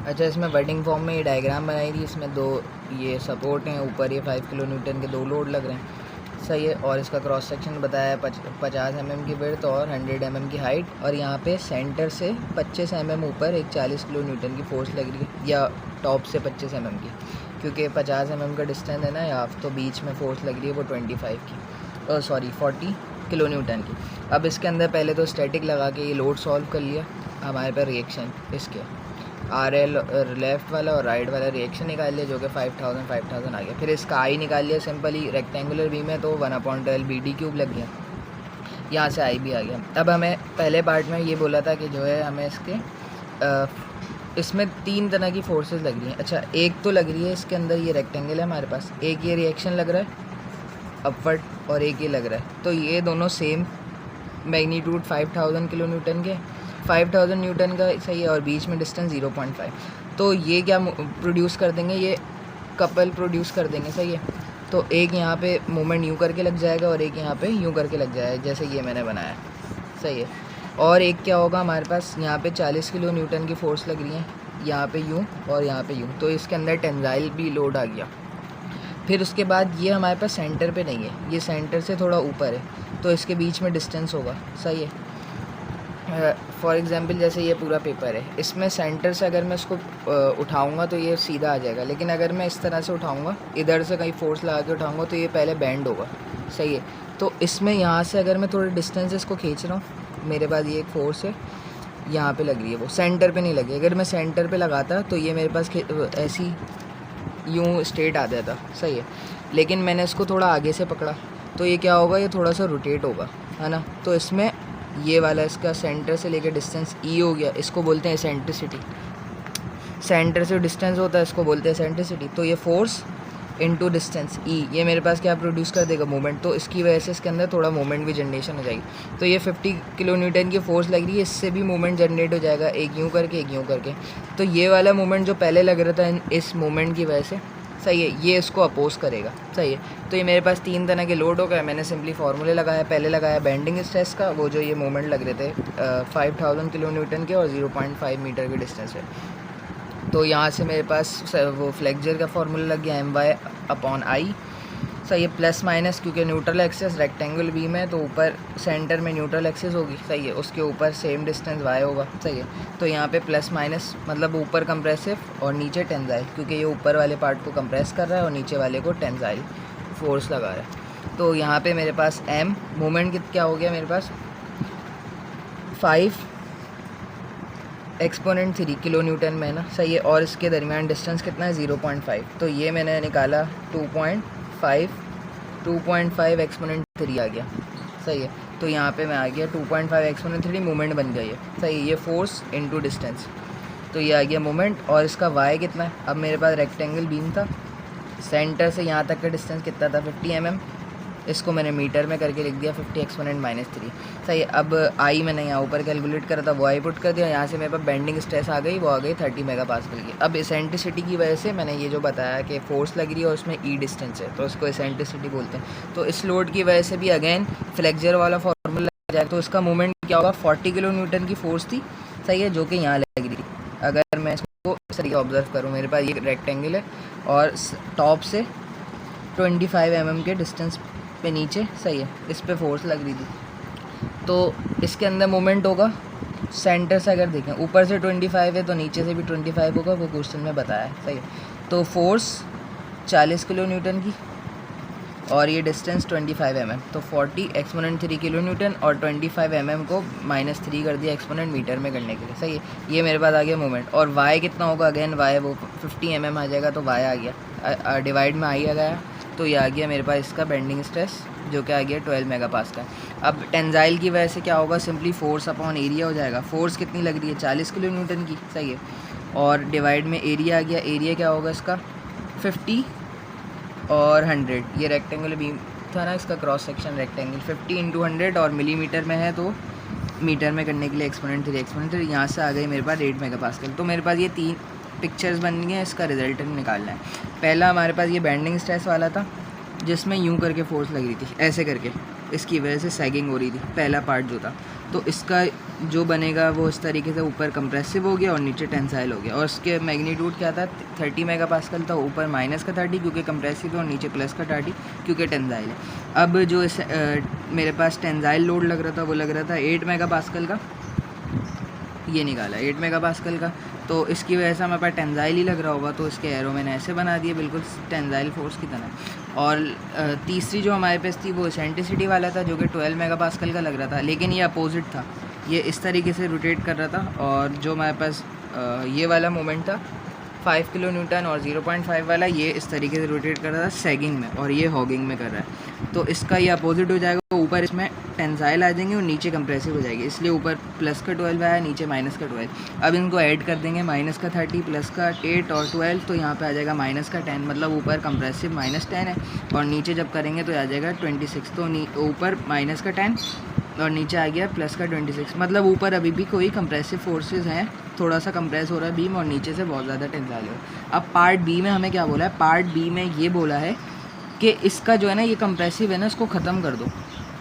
अच्छा, इसमें wording form में ये डायग्राम बनाई थी, इसमें दो ये सपोर्ट हैं, ऊपर ये 5 किलो न्यूटन के 2 लोड लग रहे हैं, सही है। और इसका क्रॉस सेक्शन बताया है 50 mm की विड्थ और 100 mm की हाइट, और यहाँ पे सेंटर से 25 mm ऊपर एक 40 किलो न्यूटन की फोर्स लग रही है, या टॉप से 25 mm की, क्योंकि 50 mm का डिस्टेंस है ना यहाँ, तो बीच में फोर्स लग रही है वो 40 किलो न्यूटन की। अब इसके अंदर पहले तो स्टैटिक लगा के ये लोड सॉल्व कर लिया, हमारे पास रिएक्शन इसके RL लेफ़्ट वाला और राइट वाला रिएक्शन निकाल लिया, जो कि 5000 आ गया। फिर इसका आई निकाल लिया सिंपली, रेक्टेंगुलर बीम है तो 1/12 BD³ लग गया, यहाँ से आई भी आ गया। अब हमें पहले पार्ट में ये बोला था कि जो है हमें इसमें 3 तरह की फोर्सेस लग रही हैं। अच्छा, एक तो लग रही है इसके अंदर, ये रेक्टेंगल है हमारे पास, एक ये रिएक्शन लग रहा है अपवर्ड और एक ये लग रहा है, तो ये दोनों सेम मैग्नीट्यूड 5000 किलो न्यूटन के, 5000 न्यूटन का सही है, और बीच में डिस्टेंस 0.5, तो ये क्या प्रोड्यूस कर देंगे, ये कपल प्रोड्यूस कर देंगे, सही है। तो एक यहाँ पे मोमेंट यूँ करके लग जाएगा और एक यहाँ पे यूँ करके लग जाएगा, जैसे ये मैंने बनाया, सही है। और एक क्या होगा हमारे पास, यहाँ पे 40 किलो न्यूटन की फोर्स लग रही है, यहाँ पे यूँ और यहाँ पे यूँ, तो इसके अंदर टेंजाइल भी लोड आ गया। फिर उसके बाद ये हमारे पास सेंटर पे नहीं है, ये सेंटर से थोड़ा ऊपर है, तो इसके बीच में डिस्टेंस होगा, सही है। फॉर एग्ज़ाम्पल जैसे ये पूरा पेपर है, इसमें सेंटर से अगर मैं इसको उठाऊंगा तो ये सीधा आ जाएगा, लेकिन अगर मैं इस तरह से उठाऊंगा, इधर से कहीं फोर्स लगा के उठाऊंगा तो ये पहले बैंड होगा, सही है। तो इसमें यहाँ से अगर मैं थोड़े डिस्टेंस इसको खींच रहा हूँ, मेरे पास ये एक फोर्स है यहाँ पे लग रही है, वो सेंटर पे नहीं लगी। अगर मैं सेंटर पे लगाता तो ये मेरे पास ऐसी यूँ स्ट्रेट आ जाता, सही है। लेकिन मैंने इसको थोड़ा आगे से पकड़ा, तो ये क्या होगा, ये थोड़ा सा रोटेट होगा, है ना। तो इसमें ये वाला इसका सेंटर से लेकर डिस्टेंस ई हो गया, इसको बोलते हैं एसेंट्रिसिटी। सेंटर से डिस्टेंस होता है, इसको बोलते हैं एसेंट्रिसिटी। तो ये फोर्स इनटू डिस्टेंस ई, ये मेरे पास क्या प्रोड्यूस कर देगा, मोमेंट। तो इसकी वजह से इसके अंदर थोड़ा मोमेंट भी जनरेशन हो जाएगी। तो ये 50 किलो न्यूटन की फोर्स लग रही है, इससे भी मोमेंट जनरेट हो जाएगा, एक यूँ करके एक यूँ करके। तो ये वाला मोमेंट जो पहले लग रहा था इस मोमेंट की वजह से, सही है, ये इसको अपोज करेगा, सही है। तो ये मेरे पास 3 तरह के लोड हो गए। मैंने सिंपली फार्मूले लगाया, पहले लगाया बेंडिंग स्ट्रेस का, वो जो ये मोमेंट लग रहे थे 5000 किलो न्यूटन के और 0.5 मीटर के डिस्टेंस पे। तो यहाँ से मेरे पास वो फ्लेक्चर का फार्मूला लग गया, My/I, सही है, प्लस माइनस, क्योंकि न्यूट्रल एक्सिस रेक्टेंगल बीम है तो ऊपर सेंटर में न्यूट्रल एक्सिस होगी, सही है, उसके ऊपर सेम डिस्टेंस y होगा, सही है। तो यहाँ पे प्लस माइनस मतलब ऊपर कंप्रेसिव और नीचे टेंजाइल, क्योंकि ये ऊपर वाले पार्ट को कंप्रेस कर रहा है और नीचे वाले को टेंजाइल फोर्स लगा रहा है। तो यहाँ पे मेरे पास m मोमेंट क्या हो गया, मेरे पास 5 एक्सपोनेंट 3 किलो न्यूटन में है ना, सही है। और इसके दरमियान डिस्टेंस कितना है, 0.5, तो ये मैंने निकाला 2.5 एक्सपोनेंट 3 आ गया, सही है। तो यहाँ पे मैं आ गया 2.5 एक्सपोनेंट 3 मोमेंट बन गया ये, सही है। ये फोर्स इनटू डिस्टेंस, तो ये आ गया मोमेंट। और इसका y कितना है, अब मेरे पास रेक्टेंगल बीम था, सेंटर से यहाँ तक का डिस्टेंस कितना था, 50 mm, इसको मैंने मीटर में करके लिख दिया 50 एक्सपोनेंट -3, सही है। अब आई मैंने यहाँ ऊपर कैलकुलेट करा था, वो आई पुट कर दिया, यहाँ से मेरे पास बेंडिंग स्ट्रेस आ गई, वो आ गई 30 मेगापास्कल की। अब एसेंट्रिसिटी की वजह से मैंने ये जो बताया कि फोर्स लग रही है और उसमें ई डिस्टेंस है, तो इसको एसेंट्रिसिटी बोलते हैं। तो इस लोड की वजह से भी अगेन फ्लेक्चर वाला फॉर्मूला लग जाए, तो इसका मोमेंट क्या होगा, 40 किलो न्यूटन की फोर्स थी, सही है, जो कि यहाँ लग रही थी। अगर मैं इसको इस तरीके ऑब्जर्व करूँ, मेरे पास ये रेक्टेंगल है और टॉप से 25 mm के डिस्टेंस पे नीचे, सही है, इस पे फोर्स लग रही थी, तो इसके अंदर मोमेंट होगा सेंटर से। अगर देखें ऊपर से 25 है तो नीचे से भी 25 होगा, वो क्वेश्चन में बताया है, सही है। तो फोर्स 40 किलो न्यूटन की और ये डिस्टेंस 25 mm, तो 40 एक्सपोनेंट 3 किलो न्यूटन और 25 mm को -3 कर दिया एक्सपोनेंट मीटर में करने के लिए, सही है। ये मेरे पास आ गया मोमेंट। और y कितना होगा, अगेन y वो 50 mm आ जाएगा, तो y आ गया, डिवाइड में आई आ गया, तो ये आ गया मेरे पास इसका बेंडिंग स्ट्रेस, जो कि आ गया 12 मेगापास्कल। अब टेंजाइल की वजह से क्या होगा, सिंपली फोर्स अपॉन एरिया हो जाएगा। फोर्स कितनी लग रही है, 40 किलो न्यूटन की, सही है, और डिवाइड में एरिया आ गया, एरिया क्या होगा इसका 50 और 100, ये रेक्टेंगुलर बीम था ना, इसका क्रॉस सेक्शन रेक्टेंगल 50 × 100 और मिलीमीटर में है, तो मीटर में करने के लिए एक्सपोनेंट 3 यहाँ से आ गई मेरे पास 8 मेगापास्कल। तो मेरे पास ये 3 पिक्चर्स बन गई हैं, इसका रिजल्टेंट निकालना है। पहला हमारे पास ये बेंडिंग स्ट्रेस वाला था, जिसमें यूँ करके फोर्स लग रही थी, ऐसे करके, इसकी वजह से सैगिंग हो रही थी पहला पार्ट जो था। तो इसका जो बनेगा वो इस तरीके से ऊपर कंप्रेसिव हो गया और नीचे टेंसाइल हो गया। और इसके मैग्नीट्यूड क्या था, 30 मेगापास्कल था, ऊपर माइनस का 30 क्योंकि कंप्रेसिव है और नीचे प्लस का 30 क्योंकि टेंसाइल है। अब जो इस मेरे पास टेंसाइल लोड लग रहा था वो लग रहा था 8 मेगापास्कल का, ये निकाला 8 मेगापास्कल का। तो इसकी वजह से हमारे पास टेंसाइल ही लग रहा होगा, तो इसके एरो मैंने ऐसे बना दिए बिल्कुल टेंसाइल फोर्स की तरह। और तीसरी जो हमारे पास थी वो एसेंट्रिसिटी वाला था जो कि 12 मेगापास्कल का लग रहा था, लेकिन ये अपोजिट था, ये इस तरीके से रोटेट कर रहा था। और जो हमारे पास ये वाला मोमेंट था 5 किलो न्यूटन और 0.5 वाला, ये इस तरीके से रोटेट कर रहा था सैगिंग में और ये हॉगिंग में कर रहा है। तो इसका ये अपोजिट हो जाएगा, ऊपर इसमें टेंसाइल आ जाएंगे और नीचे कंप्रेसिव हो जाएगी, इसलिए ऊपर प्लस का 12 आया, नीचे माइनस का 12। अब इनको ऐड कर देंगे, माइनस का 30 प्लस का 8 और 12, तो यहाँ पे आ जाएगा माइनस का 10, मतलब ऊपर कंप्रेसिव -10 है और नीचे जब करेंगे तो आ जाएगा 26। तो ऊपर माइनस का 10 और नीचे आ गया प्लस का 26, मतलब ऊपर अभी भी कोई कंप्रेसिव फोर्सेस हैं, थोड़ा सा कंप्रेस हो रहा है बीम और नीचे से बहुत ज़्यादा टेंसाइल हो रहा है। अब पार्ट बी में हमें क्या बोला है, पार्ट बी में ये बोला है कि इसका जो है ना ये कंप्रेसिव है ना, इसको ख़त्म कर दो।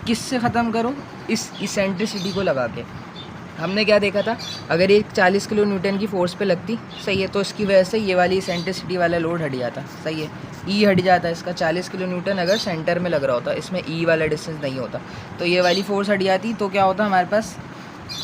किससे ख़त्म करो, इस इसेंट्रिसिटी को लगा के। हमने क्या देखा था, अगर ये 40 किलो न्यूटन की फोर्स पे लगती, सही है, तो इसकी वजह से ये वाली इसेंट्रिसिटी वाला लोड हट जाता, सही है, ई हट जाता है इसका। 40 किलो न्यूटन अगर सेंटर में लग रहा होता, इसमें ई वाला डिस्टेंस नहीं होता, तो ये वाली फोर्स हट जाती, तो क्या होता हमारे पास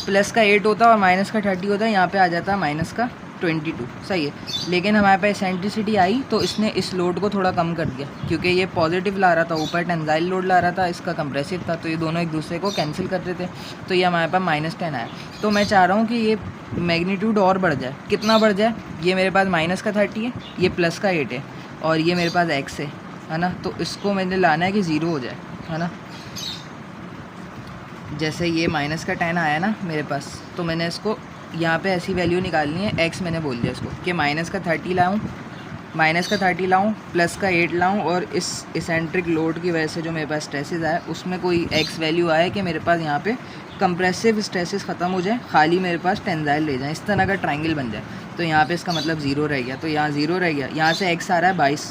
प्लस का 8 होता और माइनस का 30 होता है, यहाँ पे आ जाता माइनस का 22, सही है। लेकिन हमारे पास एसेंट्रिसिटी आई तो इसने इस लोड को थोड़ा कम कर दिया, क्योंकि ये पॉजिटिव ला रहा था, ऊपर टेंसाइल लोड ला रहा था, इसका कंप्रेसिव था, तो ये दोनों एक दूसरे को कैंसिल कर रहे थे, तो ये हमारे पास -10 आया। तो मैं चाह रहा हूँ कि ये मैग्नीट्यूड और बढ़ जाए। कितना बढ़ जाए, ये मेरे पास माइनस का 30 है, ये प्लस का 8 है और ये मेरे पास x है ना, तो इसको मैंने लाना है कि 0 हो जाए, है ना। जैसे ये माइनस का 10 आया ना मेरे पास, तो मैंने इसको यहाँ पे ऐसी वैल्यू निकालनी है, x मैंने बोल दिया इसको कि माइनस का 30 लाऊँ, प्लस का 8 लाऊँ और इस इसेंट्रिक लोड की वजह से जो मेरे पास स्ट्रेसेस आए उसमें कोई x वैल्यू आए कि मेरे पास यहाँ पे कंप्रेसिव स्ट्रेसेस ख़त्म हो जाए, खाली मेरे पास टेंसाइल ले जाए, इस तरह का ट्रायंगल बन जाए। तो यहाँ पे इसका मतलब 0 रह गया, तो यहाँ 0 रह गया, यहाँ से x आ रहा है 22,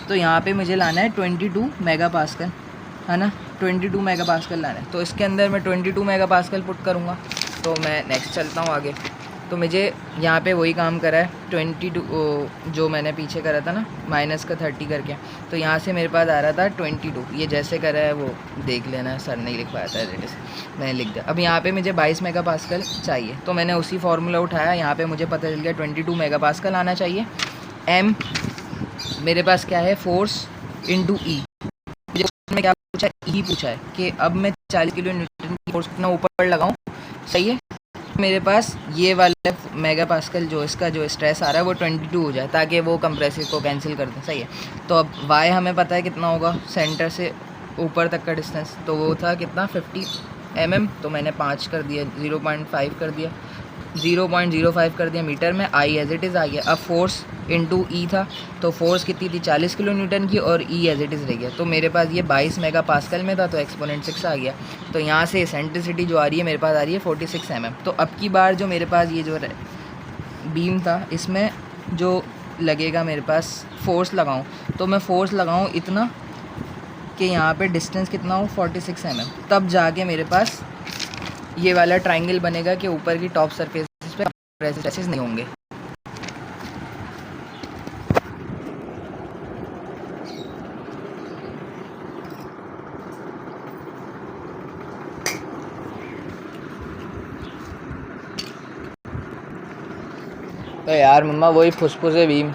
तो यहाँ पे मुझे लाना है 22 मेगापास्कल, है ना, 22 मेगापास्कल लाना है। तो इसके अंदर मैं 22 मेगापास्कल पुट करूँगा। तो मैं नेक्स्ट चलता हूँ आगे। तो मुझे यहाँ पे वही काम करा है 22 जो मैंने पीछे करा था ना माइनस का 30 करके, तो यहाँ से मेरे पास आ रहा था 22, ये जैसे करा है वो देख लेना, सर नहीं लिख पाया था एज, मैंने लिख दिया। अब यहाँ पे मुझे 22 मेगापास्कल चाहिए, तो मैंने उसी फार्मूला उठाया, यहाँ पे मुझे पता चल गया 22 मेगापास्कल आना चाहिए। m मेरे पास क्या है, फोर्स इंटू ई, में क्या पूछा, ई पूछा है कि अब मैं 40 किलो न्यूटन की फोर्स कितना ऊपर लगाऊं, सही है। मेरे पास ये वाला मेगापास्कल जो इसका जो स्ट्रेस आ रहा है वो 22 हो जाए, ताकि वो कंप्रेसिव को कैंसिल कर दें, सही है। तो अब y हमें पता है कितना होगा, सेंटर से ऊपर तक का डिस्टेंस, तो वो था कितना 50 mm, तो मैंने 5 कर दिया, 0.5 कर दिया, 0.05 कर दिया मीटर में, आई एज इट इज़ आ गया। अब फोर्स इनटू ई था, तो फोर्स कितनी थी 40 किलो न्यूटन की और ई एज इट इज़ रह गया। तो मेरे पास ये 22 मेगापास्कल में था, तो एक्सपोनेंट 6 आ गया। तो यहाँ से एसेंट्रिसिटी जो आ रही है मेरे पास आ रही है 46 mm। तो अब की बार जो मेरे पास ये जो बीम था इसमें जो लगेगा मेरे पास फोर्स लगाऊँ, तो मैं फोर्स लगाऊँ इतना कि यहाँ पे डिस्टेंस कितना हो 46 mm, तब जाके मेरे पास ये वाला ट्रायंगल बनेगा कि ऊपर की टॉप सरफेस पे स्ट्रेसेस नहीं होंगे। तो यार मम्मा वही फुसफुसे बीम